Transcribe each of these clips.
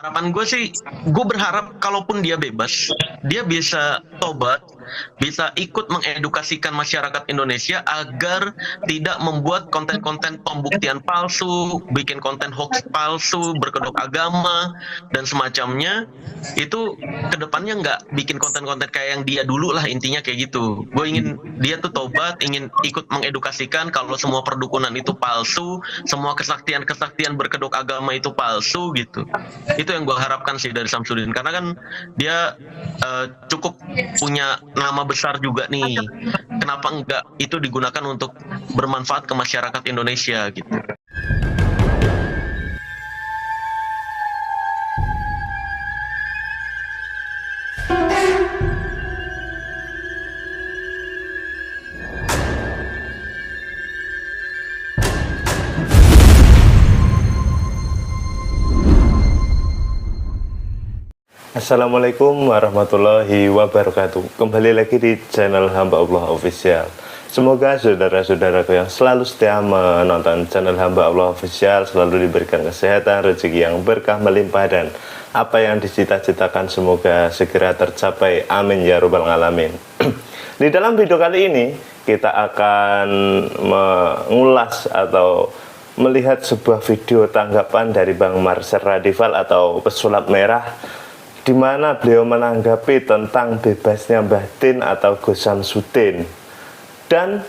Harapan gue sih, gue berharap kalaupun dia bebas, dia bisa tobat, bisa ikut mengedukasikan masyarakat Indonesia agar tidak membuat konten-konten pembuktian palsu, bikin konten hoax palsu, berkedok agama, dan semacamnya. Itu kedepannya nggak bikin konten-konten kayak yang dia dulu lah, intinya kayak gitu. Gue ingin dia tuh tobat, ingin ikut mengedukasikan kalau semua perdukunan itu palsu, semua kesaktian-kesaktian berkedok agama itu palsu gitu. Itu yang gue harapkan sih dari Samsudin, karena kan dia cukup punya nama besar juga nih. Kenapa enggak itu digunakan untuk bermanfaat ke masyarakat Indonesia gitu. Assalamualaikum warahmatullahi wabarakatuh. Kembali lagi di channel Hamba Allah Official. Semoga saudara-saudaraku yang selalu setia menonton channel Hamba Allah Official selalu diberikan kesehatan, rezeki yang berkah melimpah, dan apa yang dicita-citakan semoga segera tercapai. Amin ya robbal alamin. Di dalam video kali ini kita akan mengulas atau melihat sebuah video tanggapan dari Bang Marcel Radival atau pesulap merah, di mana beliau menanggapi tentang bebasnya Mbah Tien atau Gus Samsudin. Dan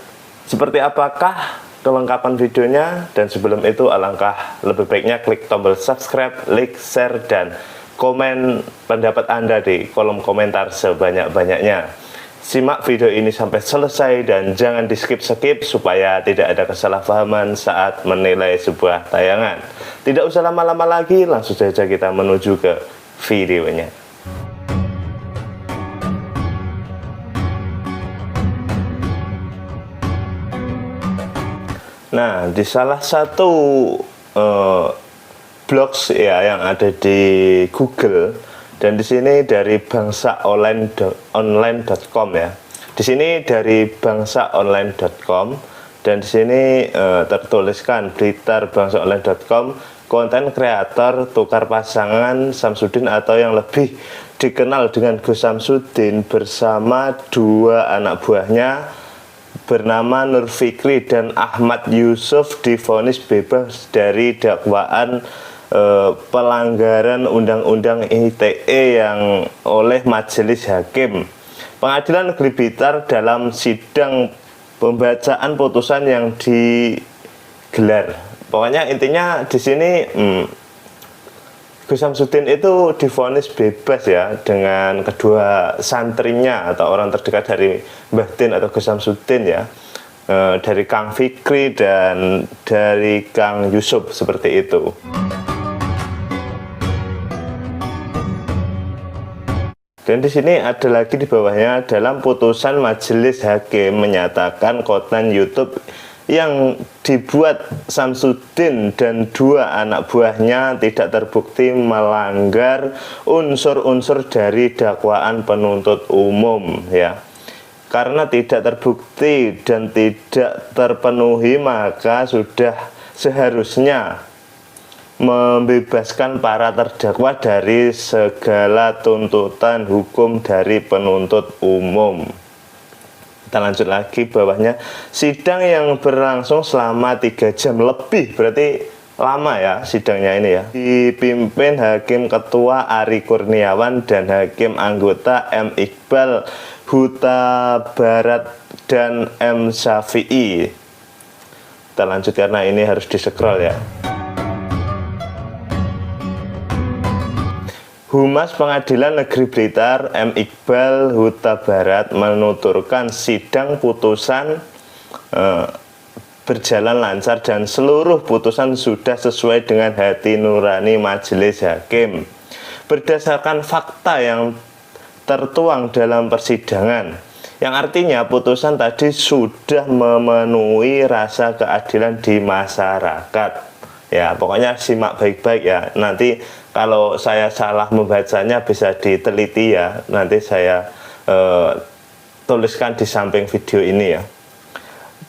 seperti apakah kelengkapan videonya? Dan sebelum itu alangkah lebih baiknya klik tombol subscribe, like, share, dan komen pendapat Anda di kolom komentar sebanyak-banyaknya. Simak video ini sampai selesai dan jangan di skip-skip supaya tidak ada kesalahpahaman saat menilai sebuah tayangan. Tidak usah lama-lama lagi, langsung saja kita menuju ke videonya. Nah, di salah satu blogs ya yang ada di Google, dan di sini dari bangsaonline.com ya. Di sini dari bangsaonline.com, dan di sini tertuliskan Blitar-bangsaonline.com, konten kreator tukar pasangan Samsudin atau yang lebih dikenal dengan Gus Samsudin bersama dua anak buahnya bernama Nur Fikri dan Ahmad Yusuf divonis bebas dari dakwaan pelanggaran Undang-Undang ITE yang oleh Majelis Hakim Pengadilan Negeri Blitar dalam sidang pembacaan putusan yang digelar. Pokoknya intinya di sini Gus Samsudin itu divonis bebas ya, dengan kedua santrinya atau orang terdekat dari Mbah Tien atau Gus Samsudin ya, dari Kang Fikri dan dari Kang Yusuf, seperti itu. Dan di sini ada lagi di bawahnya, dalam putusan Majelis Hakim menyatakan konten YouTube yang dibuat Samsudin dan dua anak buahnya tidak terbukti melanggar unsur-unsur dari dakwaan penuntut umum ya. Karena tidak terbukti dan tidak terpenuhi, maka sudah seharusnya membebaskan para terdakwa dari segala tuntutan hukum dari penuntut umum. Kita lanjut lagi bawahnya, sidang yang berlangsung selama 3 jam lebih, berarti lama ya sidangnya ini ya, dipimpin Hakim Ketua Ari Kurniawan dan Hakim Anggota M. Iqbal Huta Barat dan M. Syafi'i. Kita lanjut karena ini harus di-scroll ya. Humas Pengadilan Negeri Blitar M. Iqbal Huta Barat menuturkan sidang putusan berjalan lancar dan seluruh putusan sudah sesuai dengan hati nurani Majelis Hakim berdasarkan fakta yang tertuang dalam persidangan, yang artinya putusan tadi sudah memenuhi rasa keadilan di masyarakat. Ya, pokoknya simak baik-baik ya. Nanti kalau saya salah membacanya bisa diteliti ya. Nanti saya tuliskan di samping video ini ya.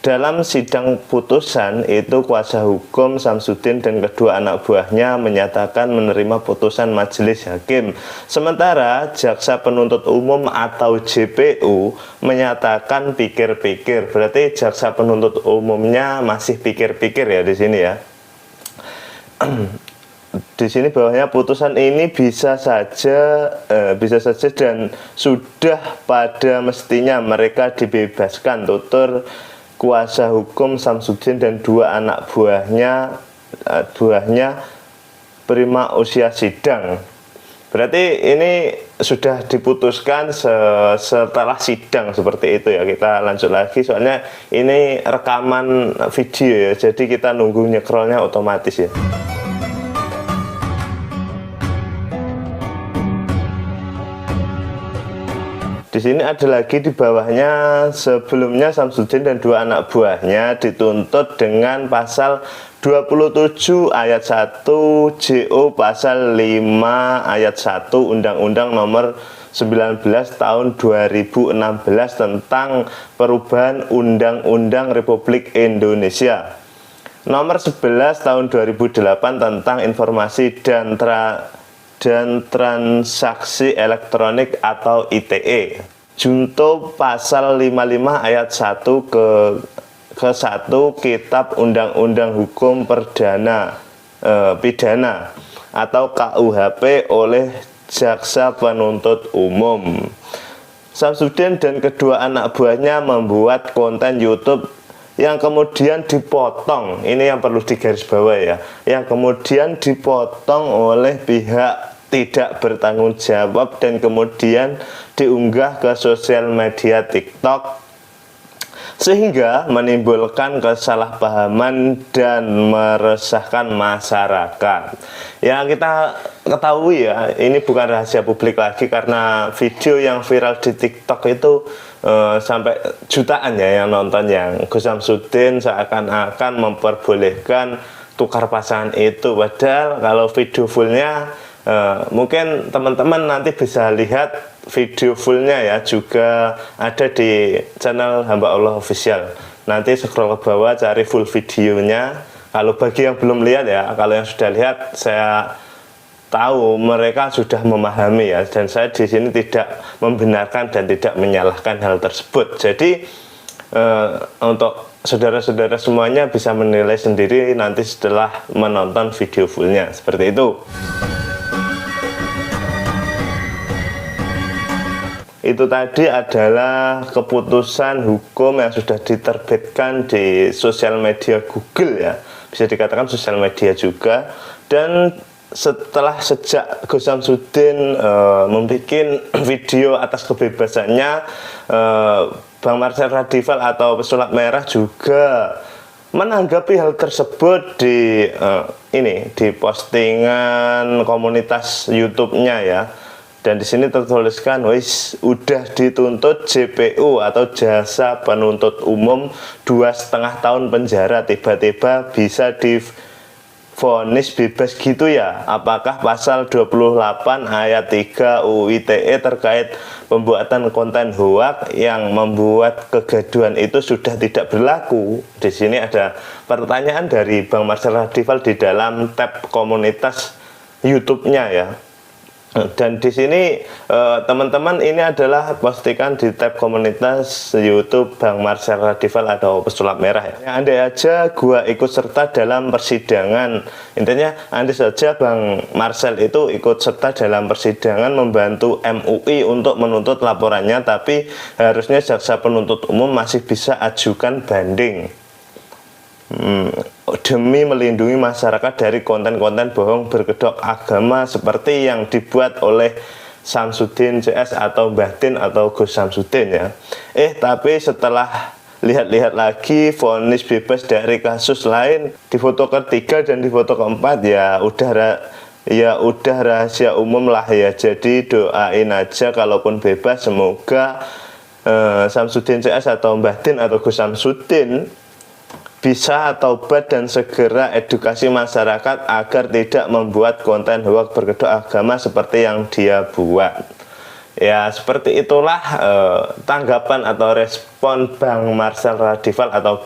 Dalam sidang putusan itu kuasa hukum Samsudin dan kedua anak buahnya menyatakan menerima putusan majelis hakim. Sementara jaksa penuntut umum atau JPU menyatakan pikir-pikir. Berarti jaksa penuntut umumnya masih pikir-pikir ya di sini ya. Di sini bawahnya putusan ini bisa saja dan sudah pada mestinya mereka dibebaskan, tutur kuasa hukum Samsudin dan dua anak buahnya prima usia sidang. Berarti ini sudah diputuskan setelah sidang seperti itu ya. Kita lanjut lagi soalnya ini rekaman video ya, jadi kita nunggu nyekrolnya otomatis ya. Di sini ada lagi di bawahnya, sebelumnya Samsudin dan dua anak buahnya dituntut dengan pasal 27 ayat 1 JO pasal 5 ayat 1 Undang-Undang nomor 19 tahun 2016 tentang perubahan Undang-Undang Republik Indonesia nomor 11 tahun 2008 tentang informasi dan transaksi elektronik atau ITE. Junto pasal 55 ayat 1 ke 1 Kitab Undang-Undang Hukum Pidana atau KUHP oleh jaksa penuntut umum. Samsudin dan kedua anak buahnya membuat konten YouTube yang kemudian dipotong. Ini yang perlu digarisbawahi ya, yang kemudian dipotong oleh pihak tidak bertanggung jawab dan kemudian diunggah ke sosial media TikTok sehingga menimbulkan kesalahpahaman dan meresahkan masyarakat. Yang kita ketahui ya, ini bukan rahasia publik lagi karena video yang viral di TikTok itu sampai jutaan ya yang nonton, yang Gus Samsudin seakan-akan memperbolehkan tukar pasangan itu, padahal kalau video fullnya mungkin teman-teman nanti bisa lihat video fullnya ya, juga ada di channel Hamba Allah Official. Nanti scroll ke bawah cari full videonya. Kalau bagi yang belum lihat ya, kalau yang sudah lihat saya tahu mereka sudah memahami ya, dan saya di sini tidak membenarkan dan tidak menyalahkan hal tersebut. Jadi untuk saudara-saudara semuanya bisa menilai sendiri nanti setelah menonton video fullnya, seperti itu. Itu tadi adalah keputusan hukum yang sudah diterbitkan di sosial media Google ya, bisa dikatakan sosial media juga. Dan sejak Gus Samsudin membuat video atas kebebasannya, Bang Marcel Radival atau Pesulap Merah juga menanggapi hal tersebut di postingan komunitas YouTube-nya ya. Dan di sini tertuliskan, wis udah dituntut JPU atau jasa penuntut umum 2,5 tahun penjara, tiba-tiba bisa divonis bebas gitu ya. Apakah pasal 28 ayat 3 UU ITE terkait pembuatan konten hoak yang membuat kegaduhan itu sudah tidak berlaku? Di sini ada pertanyaan dari Bang Marcel Radival di dalam tab komunitas YouTube-nya ya. Dan di sini teman-teman, ini adalah postingan di tab komunitas YouTube Bang Marcel Radival atau Pesulap Merah ya. Andai aja gua ikut serta dalam persidangan, intinya andai saja Bang Marcel itu ikut serta dalam persidangan membantu MUI untuk menuntut laporannya, tapi harusnya jaksa penuntut umum masih bisa ajukan banding demi melindungi masyarakat dari konten-konten bohong berkedok agama seperti yang dibuat oleh Samsudin CS atau Mbah Din atau Gus Samsudin ya. Tapi setelah lihat-lihat lagi vonis bebas dari kasus lain di foto ketiga dan di foto keempat, ya udah rahasia umum lah ya. Jadi doain aja kalaupun bebas, semoga Samsudin CS atau Mbah Din atau Gus Samsudin bisa taubat dan segera edukasi masyarakat agar tidak membuat konten hoak berkedok agama seperti yang dia buat. Ya, seperti itulah tanggapan atau respon Bang Marcel Radival atau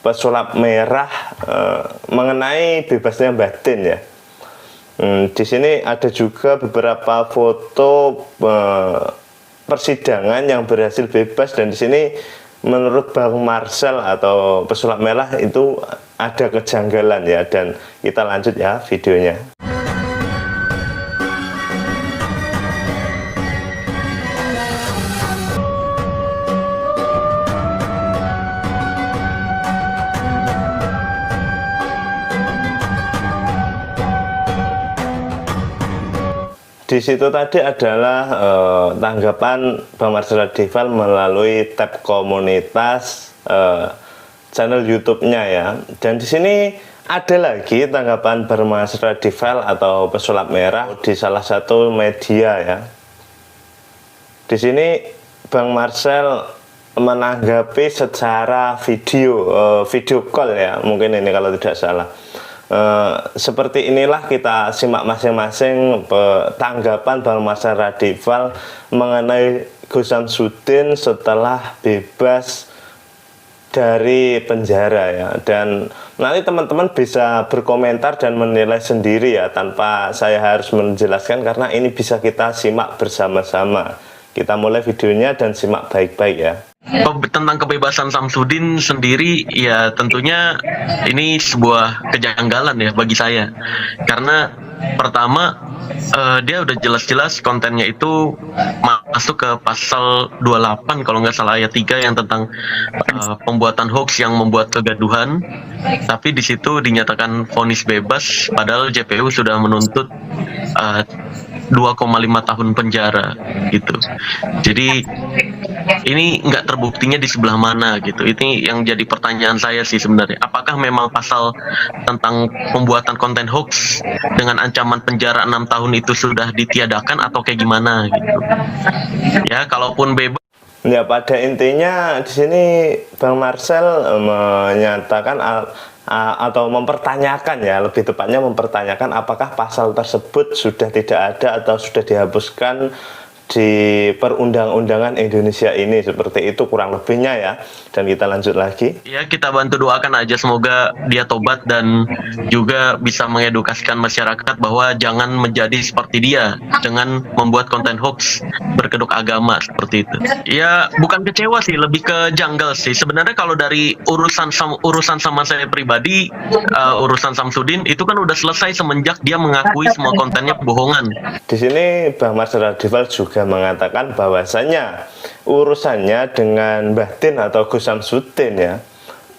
pesulap merah mengenai bebasnya batin ya. Di sini ada juga beberapa foto persidangan yang berhasil bebas, dan di sini menurut Bang Marcel atau pesulap merah itu ada kejanggalan ya, dan kita lanjut ya videonya. Di situ tadi adalah tanggapan Bang Marcel Radival melalui tab komunitas channel YouTube-nya ya. Dan di sini ada lagi tanggapan Bang Marcel Radival atau pesulap merah di salah satu media ya. Di sini Bang Marcel menanggapi secara video call ya, mungkin ini kalau tidak salah. Seperti inilah kita simak masing-masing tanggapan Bang Marcel Radival mengenai Gus Samsudin setelah bebas dari penjara ya. Dan nanti teman-teman bisa berkomentar dan menilai sendiri ya, tanpa saya harus menjelaskan, karena ini bisa kita simak bersama-sama. Kita mulai videonya dan simak baik-baik ya. Tentang kebebasan Samsudin sendiri ya, tentunya ini sebuah kejanggalan ya bagi saya, karena pertama dia udah jelas-jelas kontennya itu masuk ke pasal 28 kalau nggak salah ayat 3 yang tentang pembuatan hoax yang membuat kegaduhan, tapi di situ dinyatakan vonis bebas padahal JPU sudah menuntut 2,5 tahun penjara gitu. Jadi ini nggak terbuktinya di sebelah mana gitu. Ini yang jadi pertanyaan saya sih sebenarnya. Apakah memang pasal tentang pembuatan konten hoax dengan ancaman penjara 6 tahun itu sudah ditiadakan atau kayak gimana gitu? Ya, kalaupun bebas. Ya, pada intinya di sini Bang Marcel menyatakan atau mempertanyakan ya, lebih tepatnya mempertanyakan apakah pasal tersebut sudah tidak ada atau sudah dihapuskan di perundang-undangan Indonesia ini, seperti itu kurang lebihnya ya. Dan kita lanjut lagi. Ya, kita bantu doakan aja semoga dia tobat dan juga bisa mengedukasikan masyarakat bahwa jangan menjadi seperti dia dengan membuat konten hoax berkedok agama seperti itu. Ya, bukan kecewa sih, lebih ke janggal sih. Sebenarnya kalau dari urusan sama saya pribadi, urusan Samsudin itu kan udah selesai semenjak dia mengakui semua kontennya bohongan. Di sini Bang Marcel Radival juga mengatakan bahwasanya urusannya dengan Batin atau Gus Samsudin ya,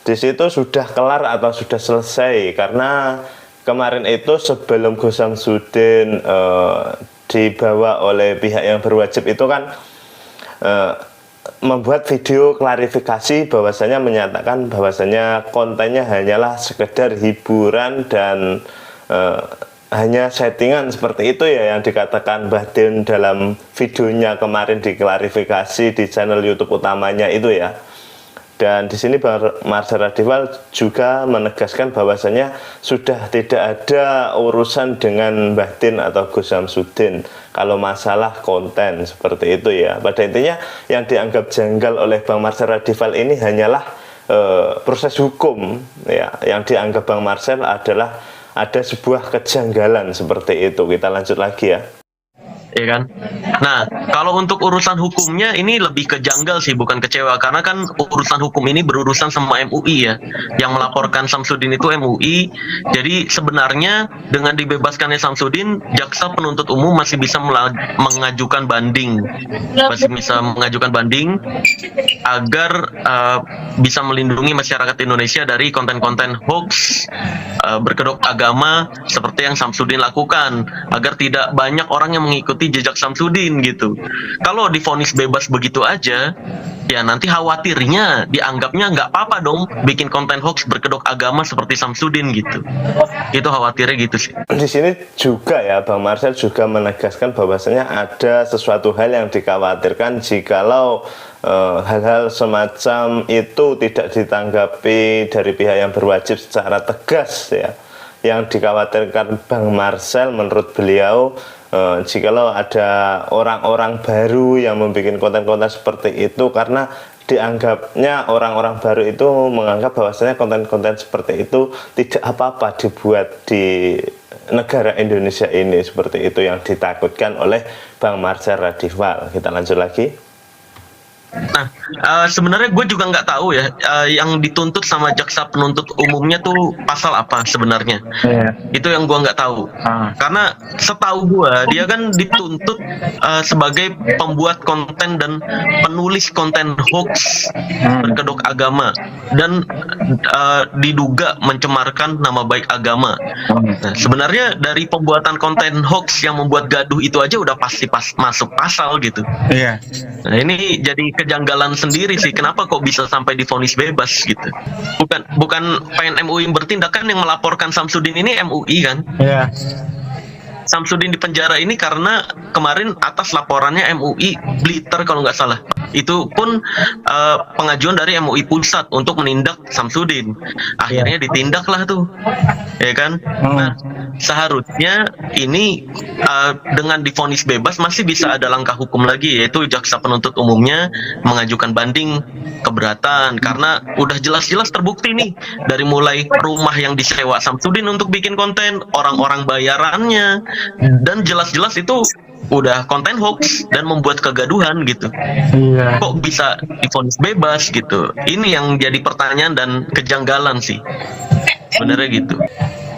di situ sudah kelar atau sudah selesai, karena kemarin itu sebelum Gus Samsudin dibawa oleh pihak yang berwajib itu kan membuat video klarifikasi bahwasanya menyatakan bahwasanya kontennya hanyalah sekedar hiburan dan hanya settingan seperti itu ya, yang dikatakan Batin dalam videonya kemarin diklarifikasi di channel YouTube utamanya itu ya. Dan di sini Bang Marcel Radival juga menegaskan bahwasanya sudah tidak ada urusan dengan Batin atau Gus Samsudin kalau masalah konten seperti itu ya. Pada intinya yang dianggap janggal oleh Bang Marcel Radival ini hanyalah proses hukum ya. Yang dianggap Bang Marcel adalah ada sebuah kejanggalan seperti itu. Kita lanjut lagi ya. Ya kan? Nah, kalau untuk urusan hukumnya ini lebih ke janggal sih, bukan kecewa, karena kan urusan hukum ini berurusan sama MUI ya. Yang melaporkan Samsudin itu MUI. Jadi sebenarnya dengan dibebaskannya Samsudin, jaksa penuntut umum masih bisa mengajukan banding. Masih bisa mengajukan banding agar bisa melindungi masyarakat Indonesia dari konten-konten hoax berkedok agama seperti yang Samsudin lakukan, agar tidak banyak orang yang mengikuti jejak Samsudin gitu. Kalau divonis bebas begitu aja, ya nanti khawatirnya dianggapnya nggak apa-apa dong bikin konten hoax berkedok agama seperti Samsudin gitu. Itu khawatirnya gitu sih. Di sini juga ya Bang Marcel juga menegaskan bahwasanya ada sesuatu hal yang dikhawatirkan jikalau hal-hal semacam itu tidak ditanggapi dari pihak yang berwajib secara tegas ya. Yang dikhawatirkan Bang Marcel menurut beliau, jikalau ada orang-orang baru yang membuat konten-konten seperti itu, karena dianggapnya orang-orang baru itu menganggap bahwasanya konten-konten seperti itu tidak apa-apa dibuat di negara Indonesia ini, seperti itu yang ditakutkan oleh Bang Marcel Radival. Kita lanjut lagi. Nah, sebenarnya gue juga nggak tahu ya, yang dituntut sama jaksa penuntut umumnya tuh pasal apa sebenarnya. Itu yang gue nggak tahu. Karena setahu gue dia kan dituntut sebagai pembuat konten dan penulis konten hoax berkedok agama dan diduga mencemarkan nama baik agama. Nah, sebenarnya dari pembuatan konten hoax yang membuat gaduh itu aja udah pasti masuk pasal gitu. Iya. Nah, ini jadi kejanggalan sendiri sih, kenapa kok bisa sampai divonis bebas gitu. Bukan pengen MUI bertindak, kan yang melaporkan Samsudin ini MUI kan. Iya. Samsudin di penjara ini karena kemarin atas laporannya MUI Blitar kalau nggak salah. Itu pun pengajuan dari MUI Pusat untuk menindak Samsudin. Akhirnya ditindaklah tuh, ya kan. Nah, seharusnya ini dengan divonis bebas masih bisa ada langkah hukum lagi, yaitu jaksa penuntut umumnya mengajukan banding keberatan karena udah jelas-jelas terbukti nih dari mulai rumah yang disewa Samsudin untuk bikin konten, orang-orang bayarannya, dan jelas-jelas itu udah konten hoax dan membuat kegaduhan gitu. Iya. Kok bisa divonis bebas gitu? Ini yang jadi pertanyaan dan kejanggalan sih, sebenarnya gitu.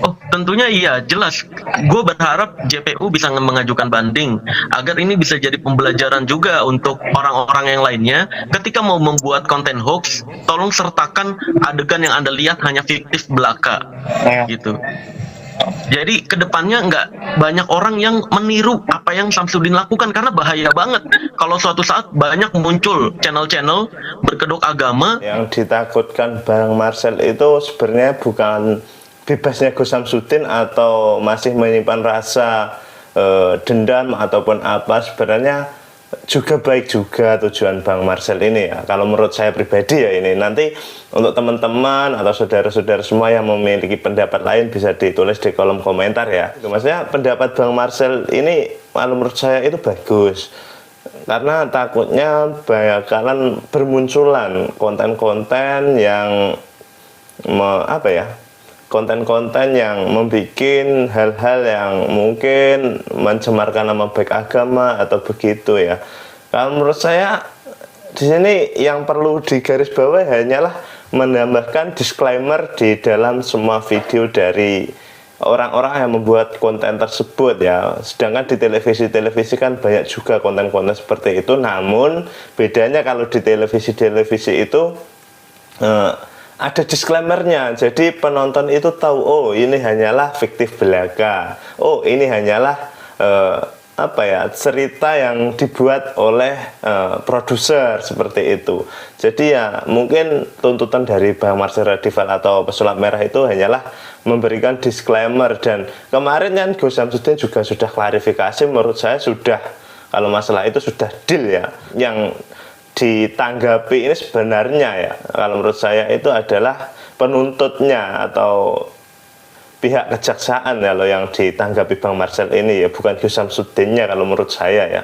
Oh, tentunya iya, jelas. Gue berharap JPU bisa mengajukan banding agar ini bisa jadi pembelajaran juga untuk orang-orang yang lainnya. Ketika mau membuat konten hoax, tolong sertakan adegan yang Anda lihat hanya fiktif belaka, gitu. Jadi kedepannya nggak banyak orang yang meniru apa yang Samsudin lakukan, karena bahaya banget kalau suatu saat banyak muncul channel-channel berkedok agama. Yang ditakutkan Bang Marcel itu sebenarnya bukan bebasnya Gus Samsudin atau masih menyimpan rasa dendam ataupun apa. Sebenarnya juga baik juga tujuan Bang Marcel ini ya, kalau menurut saya pribadi ya. Ini nanti untuk teman-teman atau saudara-saudara semua yang memiliki pendapat lain bisa ditulis di kolom komentar ya. Maksudnya pendapat Bang Marcel ini kalau menurut saya itu bagus, karena takutnya bakalan bermunculan konten-konten yang konten-konten yang membuat hal-hal yang mungkin mencemarkan nama baik agama atau begitu ya. Kalau menurut saya di sini yang perlu digarisbawahi hanyalah menambahkan disclaimer di dalam semua video dari orang-orang yang membuat konten tersebut ya. Sedangkan di televisi-televisi kan banyak juga konten-konten seperti itu. Namun bedanya kalau di televisi-televisi itu ada disclaimernya, jadi penonton itu tahu, oh ini hanyalah fiktif belaka, oh ini hanyalah cerita yang dibuat oleh produser, seperti itu. Jadi ya mungkin tuntutan dari Bang Marcel Radival atau Pesulap Merah itu hanyalah memberikan disclaimer. Dan kemarin kan Gus Samsudin juga sudah klarifikasi, menurut saya sudah, kalau masalah itu sudah deal ya. Yang ditanggapi ini sebenarnya ya, kalau menurut saya itu adalah penuntutnya atau pihak kejaksaan ya, yang ditanggapi Bang Marcel ini ya, bukan Gus Samsudinnya kalau menurut saya ya.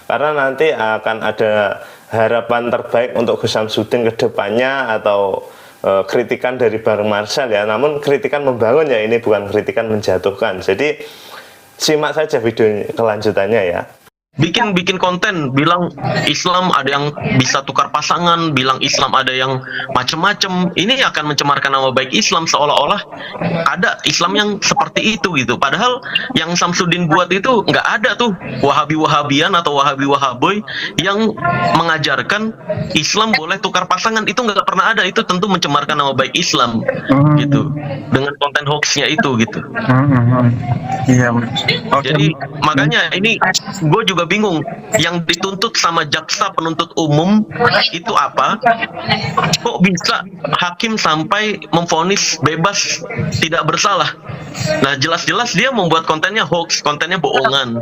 Karena nanti akan ada harapan terbaik untuk Gus Samsudin ke depannya, atau kritikan dari Bang Marcel ya, namun kritikan membangun ya, ini bukan kritikan menjatuhkan. Jadi simak saja video kelanjutannya ya. Bikin konten bilang Islam ada yang bisa tukar pasangan, bilang Islam ada yang macem-macem. Ini akan mencemarkan nama baik Islam, seolah-olah ada Islam yang seperti itu gitu. Padahal yang Samsudin buat itu nggak ada tuh Wahabi-Wahabian atau Wahabi-Wahaboy yang mengajarkan Islam boleh tukar pasangan. Itu nggak pernah ada. Itu tentu mencemarkan nama baik Islam gitu dengan konten hoaxnya itu gitu. Iya. Jadi makanya ini gue juga bingung, yang dituntut sama jaksa penuntut umum itu apa? Kok bisa hakim sampai memvonis bebas tidak bersalah? Nah, jelas-jelas dia membuat kontennya hoax, kontennya bohongan,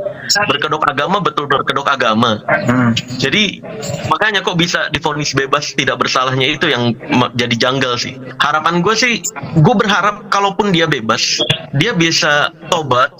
berkedok agama, betul berkedok agama. Jadi makanya kok bisa divonis bebas tidak bersalahnya, itu yang jadi janggal sih. Harapan gue sih, gue berharap kalaupun dia bebas, dia bisa tobat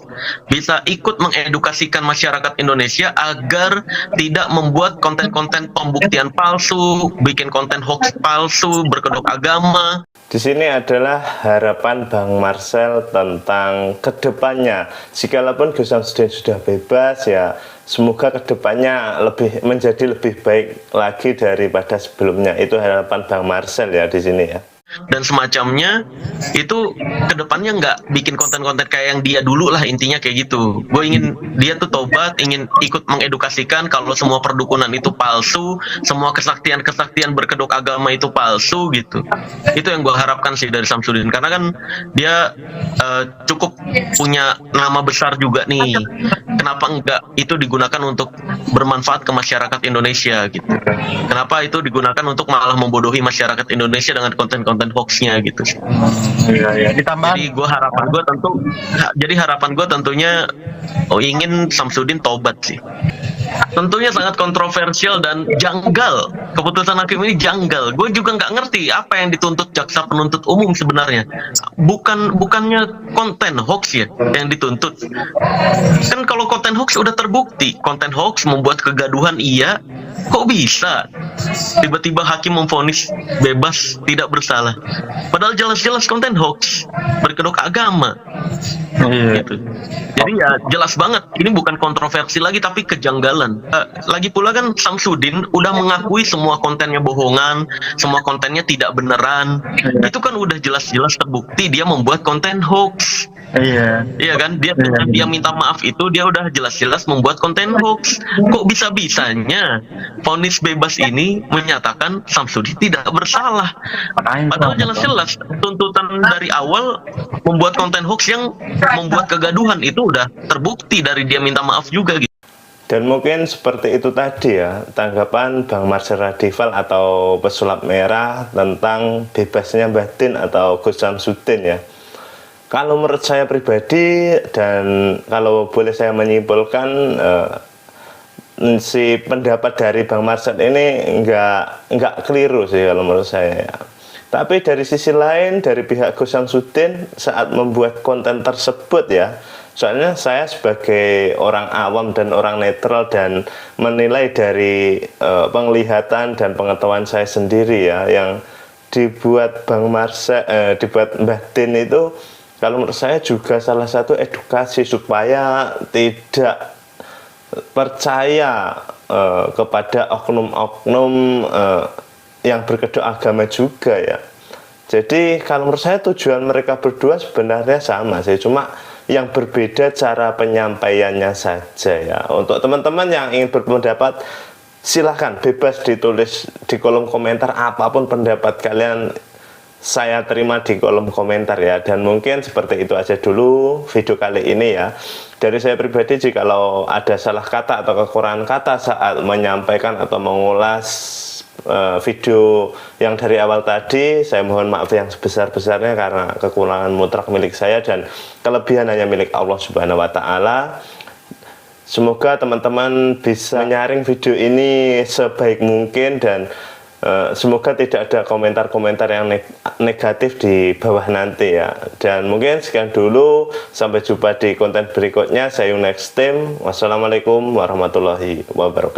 bisa ikut mengedukasikan masyarakat Indonesia agar tidak membuat konten-konten pembuktian palsu, bikin konten hoax palsu, berkedok agama. Di sini adalah harapan Bang Marcel tentang kedepannya. Jikalaupun Gus Samsudin sudah bebas, ya semoga kedepannya menjadi lebih baik lagi daripada sebelumnya. Itu harapan Bang Marcel ya di sini ya. Dan semacamnya itu kedepannya nggak bikin konten-konten kayak yang dia dulu lah, intinya kayak gitu. Gue ingin dia tuh tobat, ingin ikut mengedukasikan kalau semua perdukunan itu palsu, semua kesaktian berkedok agama itu palsu gitu. Itu yang gue harapkan sih dari Samsudin, karena kan dia cukup punya nama besar juga nih. Kenapa enggak itu digunakan untuk bermanfaat ke masyarakat Indonesia gitu? Kenapa itu digunakan untuk malah membodohi masyarakat Indonesia dengan konten-konten hoaxnya gitu. Iya. Ditambah. Jadi harapan gue tentunya ingin Samsudin tobat sih. Tentunya sangat kontroversial dan janggal. Keputusan hakim ini janggal. Gue juga nggak ngerti apa yang dituntut jaksa penuntut umum sebenarnya. Bukannya konten hoax ya yang dituntut. Kan kalau konten hoax udah terbukti, konten hoax membuat kegaduhan iya. Kok bisa tiba-tiba hakim memvonis bebas tidak bersalah? Padahal jelas-jelas konten hoax, berkedok agama. Iya. Gitu. Jadi ya jelas banget ini bukan kontroversi lagi tapi kejanggalan. Lagi pula kan Samsudin udah mengakui semua kontennya bohongan, semua kontennya tidak beneran. Itu kan udah jelas-jelas terbukti dia membuat konten hoax. Iya. Iya kan, dia minta maaf itu dia udah jelas-jelas membuat konten hoax. Kok bisa-bisanya vonis bebas ini menyatakan Samsudin tidak bersalah? Padahal jelas-jelas tuntutan dari awal membuat konten hoax yang membuat kegaduhan itu udah terbukti dari dia minta maaf juga gitu. Dan mungkin seperti itu tadi ya tanggapan Bang Marcel Radival atau pesulap merah tentang bebasnya batin atau Gus Samsudin ya. Kalau menurut saya pribadi dan kalau boleh saya menyimpulkan, si pendapat dari Bang Marcel ini nggak keliru sih kalau menurut saya ya. Tapi dari sisi lain dari pihak Gus Samsudin saat membuat konten tersebut ya, soalnya saya sebagai orang awam dan orang netral dan menilai dari penglihatan dan pengetahuan saya sendiri ya, yang dibuat Bang Marcel, dibuat Mbah Din itu kalau menurut saya juga salah satu edukasi supaya tidak percaya kepada oknum-oknum yang berkedok agama juga ya. Jadi kalau menurut saya tujuan mereka berdua sebenarnya sama sih, cuma yang berbeda cara penyampaiannya saja ya. Untuk teman-teman yang ingin berpendapat, silahkan bebas ditulis di kolom komentar apapun pendapat kalian, saya terima di kolom komentar ya. Dan mungkin seperti itu aja dulu video kali ini ya. Dari saya pribadi, jikalau ada salah kata atau kekurangan kata saat menyampaikan atau mengulas video yang dari awal tadi, saya mohon maaf yang sebesar-besarnya karena kekurangan mutlak milik saya dan kelebihan hanya milik Allah Subhanahu wa Ta'ala. Semoga teman-teman bisa menyaring video ini sebaik mungkin dan semoga tidak ada komentar-komentar yang negatif di bawah nanti ya. Dan mungkin sekian dulu, sampai jumpa di konten berikutnya. See you next time. Wassalamualaikum warahmatullahi wabarakatuh.